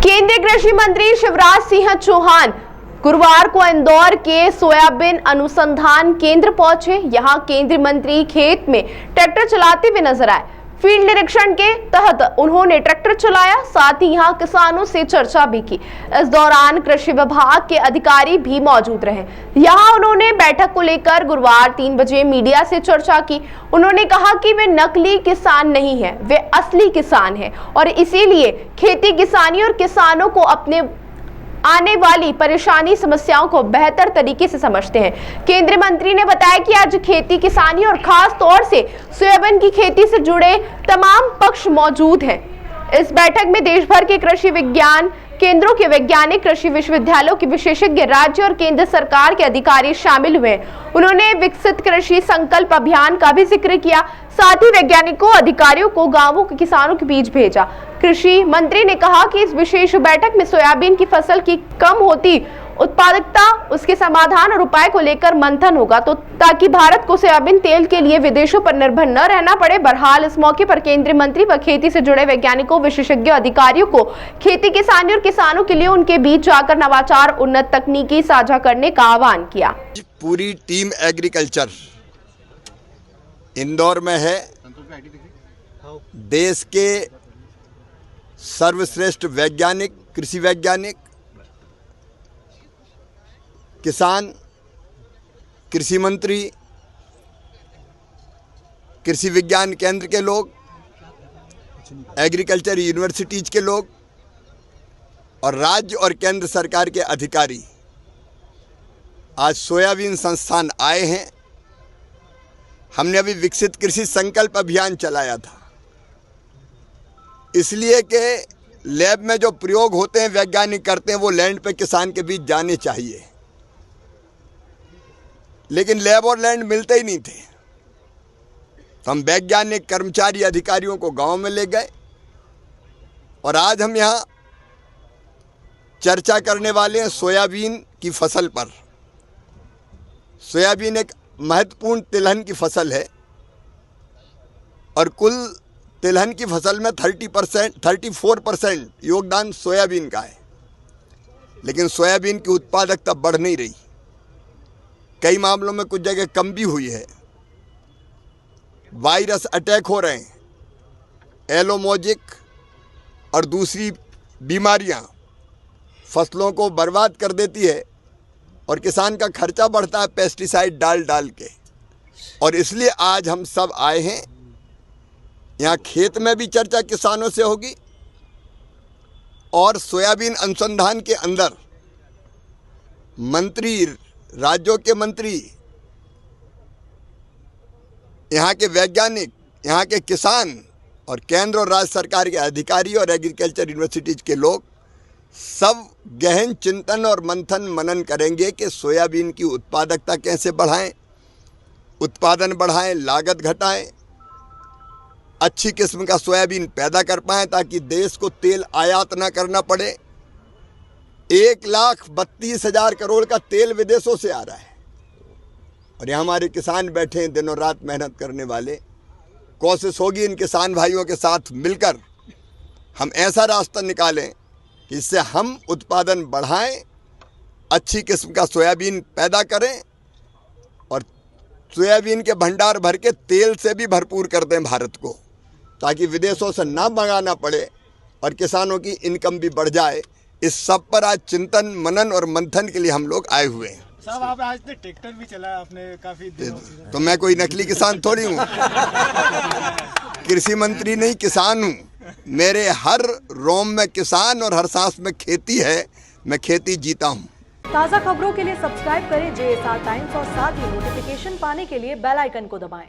केंद्रीय कृषि मंत्री शिवराज सिंह चौहान गुरुवार को इंदौर के सोयाबीन अनुसंधान केंद्र पहुंचे। यहां केंद्रीय मंत्री खेत में ट्रैक्टर चलाते हुए नजर आए। फील्ड निरीक्षण के तहत उन्होंने ट्रैक्टर चलाया, साथ ही यहां किसानों से चर्चा भी की। इस दौरान कृषि विभाग के अधिकारी भी मौजूद रहे। यहां उन्होंने बैठक को लेकर गुरुवार 3 बजे मीडिया से चर्चा की। उन्होंने कहा कि वे नकली किसान नहीं हैं, वे असली किसान हैं और इसीलिए खेती किसानी और किसानों को अपने आने वाली परेशानी समस्याओं को बेहतर तरीके से समझते हैं। केंद्रीय मंत्री ने बताया कि आज खेती किसानी और खास तौर से सोयाबीन की खेती से जुड़े तमाम पक्ष मौजूद हैं। इस बैठक में देश भर के कृषि विज्ञान केंद्रों के वैज्ञानिक, कृषि विश्वविद्यालयों के विशेषज्ञ, राज्य और केंद्र सरकार के अधिकारी शामिल हुए। उन्होंने विकसित कृषि संकल्प अभियान का भी जिक्र किया। साथ ही वैज्ञानिकों, अधिकारियों को गांवों के किसानों के बीच भेजा। कृषि मंत्री ने कहा कि इस विशेष बैठक में सोयाबीन की फसल की कम होती उत्पादकता, उसके समाधान और उपाय को लेकर मंथन होगा ताकि भारत को सोयाबीन तेल के लिए विदेशों पर निर्भर न रहना पड़े। बहरहाल इस मौके पर केंद्रीय मंत्री व खेती से जुड़े वैज्ञानिकों, विशेषज्ञों, अधिकारियों को खेती किसानी और किसानों के लिए उनके बीच जाकर नवाचार, उन्नत तकनीकी साझा करने का आह्वान किया। पूरी टीम एग्रीकल्चर इंदौर में है। देश के सर्वश्रेष्ठ वैज्ञानिक, कृषि वैज्ञानिक, किसान, कृषि मंत्री, कृषि विज्ञान केंद्र के लोग, एग्रीकल्चर यूनिवर्सिटीज के लोग और राज्य और केंद्र सरकार के अधिकारी आज सोयाबीन संस्थान आए हैं। हमने अभी विकसित कृषि संकल्प अभियान चलाया था, इसलिए कि लैब में जो प्रयोग होते हैं, वैज्ञानिक करते हैं, वो लैंड पे किसान के बीच जाने चाहिए, लेकिन लैब और लैंड मिलते ही नहीं थे। तो हम वैज्ञानिक, कर्मचारी, अधिकारियों को गांव में ले गए और आज हम यहाँ चर्चा करने वाले हैं सोयाबीन की फसल पर। सोयाबीन एक महत्वपूर्ण तिलहन की फसल है और कुल तिलहन की फसल में 34% योगदान सोयाबीन का है, लेकिन सोयाबीन की उत्पादकता बढ़ नहीं रही। कई मामलों में कुछ जगह कम भी हुई है। वायरस अटैक हो रहे हैं, एलोमोजिक और दूसरी बीमारियां फसलों को बर्बाद कर देती है और किसान का खर्चा बढ़ता है पेस्टिसाइड डाल डाल के। और इसलिए आज हम सब आए हैं। यहाँ खेत में भी चर्चा किसानों से होगी और सोयाबीन अनुसंधान के अंदर मंत्री, राज्यों के मंत्री, यहाँ के वैज्ञानिक, यहाँ के किसान और केंद्र और राज्य सरकार के अधिकारी और एग्रीकल्चर यूनिवर्सिटीज के लोग सब गहन चिंतन और मंथन मनन करेंगे कि सोयाबीन की उत्पादकता कैसे बढ़ाएं, उत्पादन बढ़ाएं, लागत घटाएं, अच्छी किस्म का सोयाबीन पैदा कर पाएं ताकि देश को तेल आयात ना करना पड़े। 1,32,000 करोड़ का तेल विदेशों से आ रहा है और यहाँ हमारे किसान बैठे हैं दिनों रात मेहनत करने वाले। कोशिश होगी इन किसान भाइयों के साथ मिलकर हम ऐसा रास्ता निकालें कि इससे हम उत्पादन बढ़ाएं, अच्छी किस्म का सोयाबीन पैदा करें और सोयाबीन के भंडार भर के तेल से भी भरपूर कर दें भारत को, ताकि विदेशों से ना मंगाना पड़े और किसानों की इनकम भी बढ़ जाए। इस सब पर आज चिंतन, मनन और मंथन के लिए हम लोग आए हुए हैं। साहब, आप आज तक ट्रैक्टर भी चलाया आपने काफी दिनों से। तो मैं कोई नकली किसान थोड़ी हूँ। कृषि मंत्री नहीं, किसान हूँ। मेरे हर रोम में किसान और हर सांस में खेती है। मैं खेती जीता हूँ। ताज़ा खबरों के लिए सब्सक्राइब करें JSR टाइम्स और साथ ही नोटिफिकेशन पाने के लिए बेल आइकन को दबाएं।